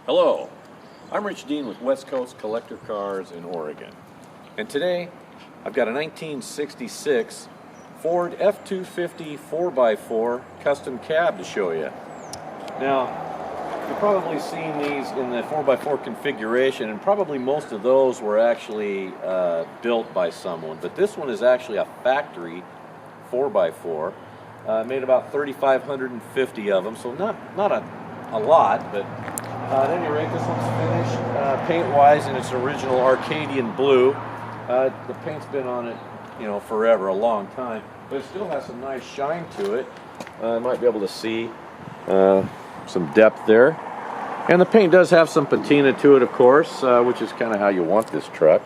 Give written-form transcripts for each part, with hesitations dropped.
Hello, I'm Rich Dean with West Coast Collector Cars in Oregon, and today I've got a 1966 Ford F250 4x4 custom cab to show you. Now, you've probably seen these in the 4x4 configuration, and probably most of those were actually built by someone, but this one is actually a factory 4x4. Made about 3,550 of them, so not a lot, but at any rate, this one's finished paint-wise in its original Arcadian Blue. The paint's been on it, forever, a long time, but it still has some nice shine to it. You might be able to see some depth there. And the paint does have some patina to it, of course, which is kind of how you want this truck.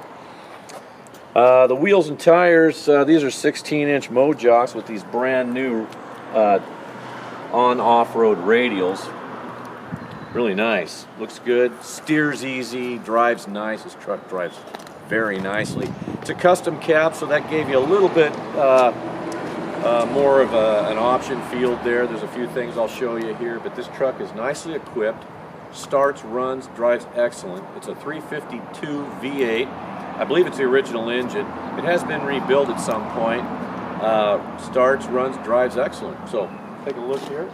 The wheels and tires, these are 16-inch Mojocs with these brand new on-off-road radials. Really nice. Looks good. Steers easy. Drives nice. This truck drives very nicely. It's a custom cab, so that gave you a little bit more of an option field there. There's a few things I'll show you here, but this truck is nicely equipped. Starts, runs, drives excellent. It's a 352 V8. I believe it's the original engine. It has been rebuilt at some point. Starts, runs, drives excellent. So take a look here.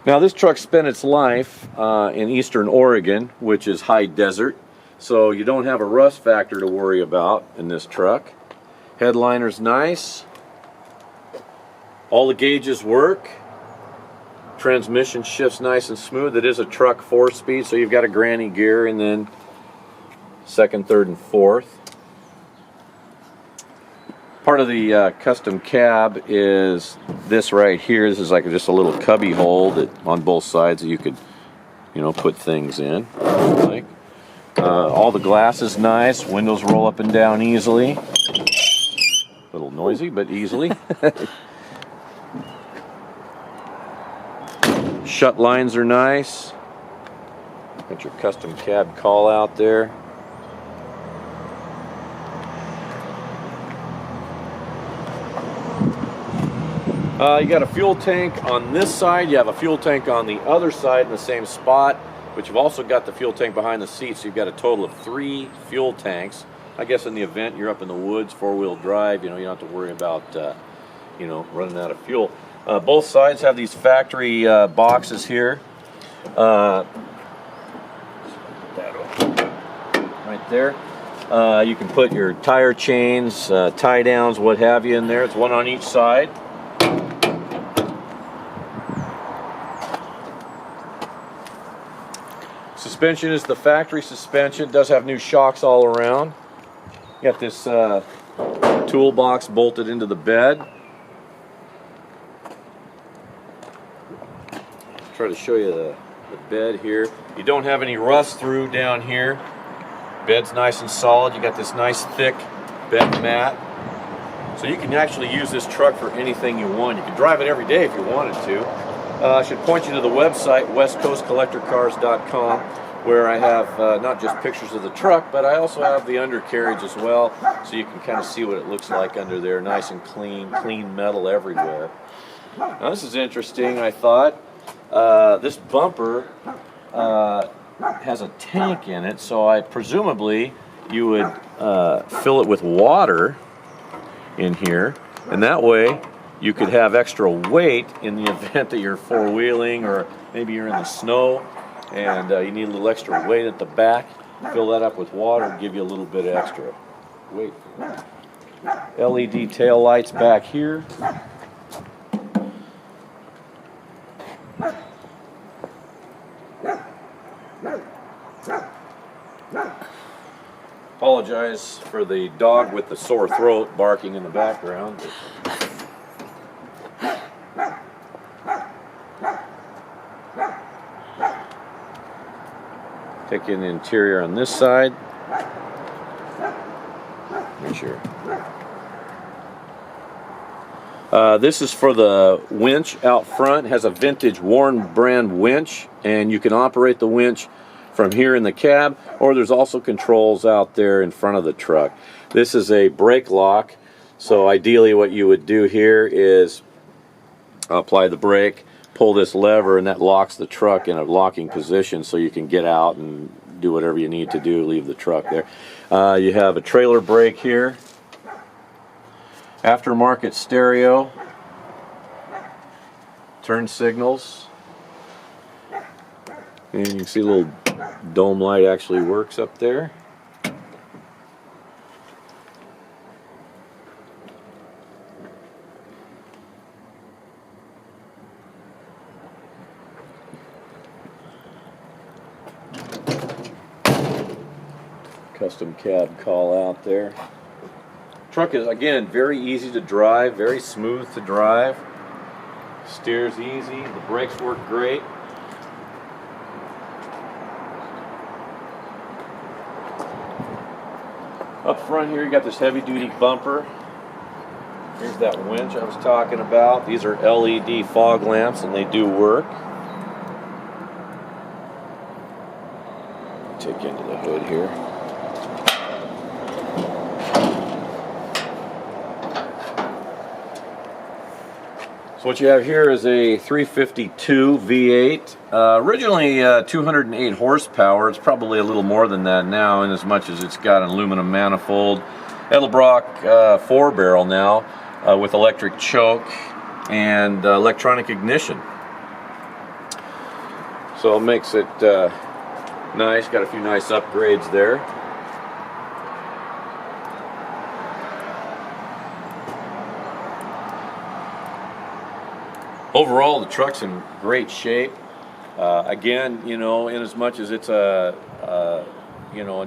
Now this truck spent its life in eastern Oregon, which is high desert, so you don't have a rust factor to worry about in this truck. Headliner's nice. All the gauges work. Transmission shifts nice and smooth. It is a truck 4-speed, so you've got a granny gear and then second, third, and fourth. Part of the custom cab is this right here. This is like just a little cubby hole that on both sides that you could, put things in. All the glass is nice. Windows roll up and down easily. A little noisy, but easily. Shut lines are nice. Got your custom cab call out there. You got a fuel tank on this side. You have a fuel tank on the other side in the same spot, but you've also got the fuel tank behind the seat, so you've got a total of 3 fuel tanks. I guess in the event you're up in the woods, 4-wheel drive, you don't have to worry about, running out of fuel. Both sides have these factory boxes here. Right there. You can put your tire chains, tie downs, what have you in there. It's one on each side. Suspension is the factory suspension. It does have new shocks all around. You got this toolbox bolted into the bed. Try to show you the bed here. You don't have any rust through down here. Bed's nice and solid. You got this nice thick bed mat. So you can actually use this truck for anything you want. You can drive it every day if you wanted to. I should point you to the website, westcoastcollectorcars.com, where I have not just pictures of the truck, but I also have the undercarriage as well, so you can kind of see what it looks like under there. Nice and clean metal everywhere. Now this is interesting, I thought. This bumper has a tank in it, so presumably you would fill it with water in here, and that way you could have extra weight in the event that you're four-wheeling or maybe you're in the snow and you need a little extra weight at the back. Fill that up with water and give you a little bit of extra weight. LED tail lights back here. Apologize for the dog with the sore throat barking in the background. Take in the interior on this side. Make sure. This is for the winch out front. It has a vintage Warren brand winch, and you can operate the winch from here in the cab, or there's also controls out there in front of the truck. This is a brake lock, so ideally what you would do here is apply the brake, pull this lever, and that locks the truck in a locking position so you can get out and do whatever you need to do, leave the truck there. You have a trailer brake here, aftermarket stereo, turn signals, and you can see a little dome light actually works up there. Custom cab call out there. Truck is, again, very easy to drive, very smooth to drive. Steers easy, the brakes work great. Up front here you got this heavy duty bumper. Here's that winch I was talking about. These are LED fog lamps and they do work. Take you into the hood here. So what you have here is a 352 V8, originally 208 horsepower. It's probably a little more than that now, in as much as it's got an aluminum manifold. Edelbrock 4-barrel now with electric choke and electronic ignition. So it makes it nice. Got a few nice upgrades there. Overall, the truck's in great shape. Again, you know, in as much as it's an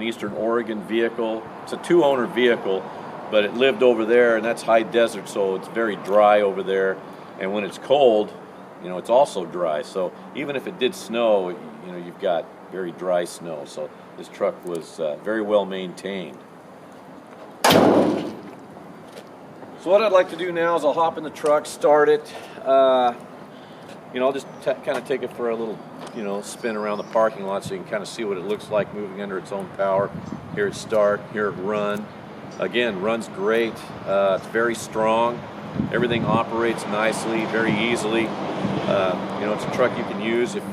Eastern Oregon vehicle, it's a 2-owner vehicle, but it lived over there, and that's high desert, so it's very dry over there. And when it's cold, you know, it's also dry. So even if it did snow, you know, you've got very dry snow. So this truck was very well maintained. So what I'd like to do now is I'll hop in the truck, start it. You know, I'll just kind of take it for a little, you know, spin around the parking lot so you can kind of see what it looks like moving under its own power. Here it start, here it run. Again, runs great. It's very strong. Everything operates nicely, very easily. You know, it's a truck you can use if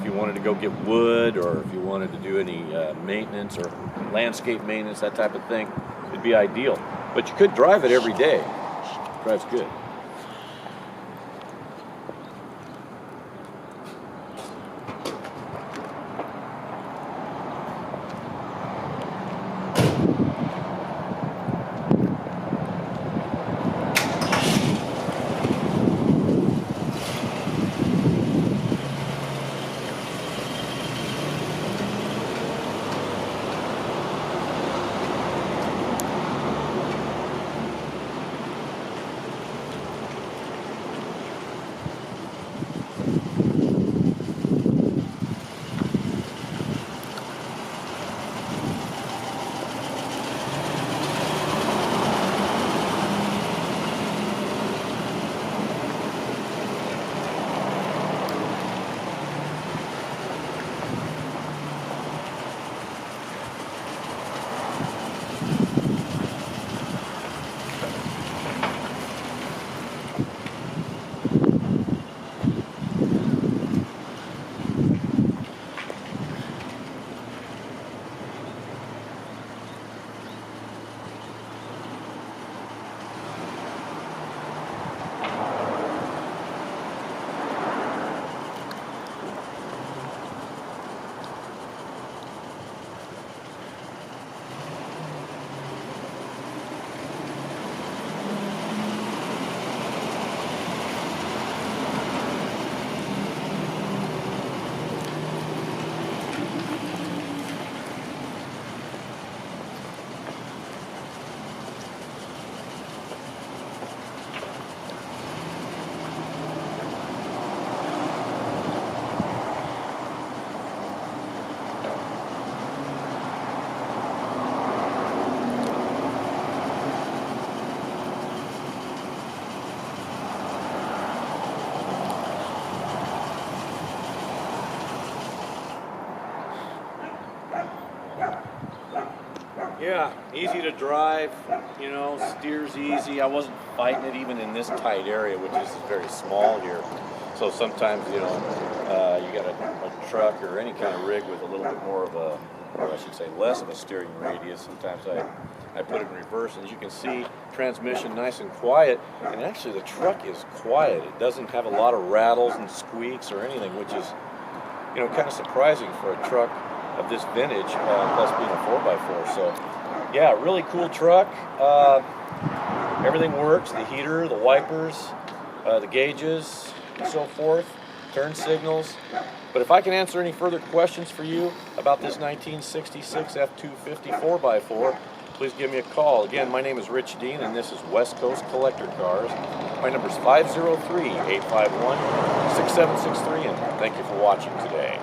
you wanted to go get wood, or if you wanted to do any maintenance or landscape maintenance, that type of thing. It'd be ideal. But you could drive it every day. It drives good. Yeah, easy to drive, you know, steers easy. I wasn't fighting it even in this tight area, which is very small here. So sometimes, you know, you got a truck or any kind of rig with a little bit more of a, or I should say less of a steering radius. Sometimes I put it in reverse, and as you can see, transmission nice and quiet, and actually the truck is quiet. It doesn't have a lot of rattles and squeaks or anything, which is, you know, kind of surprising for a truck of this vintage, plus being a 4x4. So yeah, really cool truck. Everything works, the heater, the wipers, the gauges, and so forth, turn signals. But if I can answer any further questions for you about this 1966 F250 4x4, please give me a call. Again, my name is Rich Dean, and this is West Coast Collector Cars. My number is 503-851-6763, and thank you for watching today.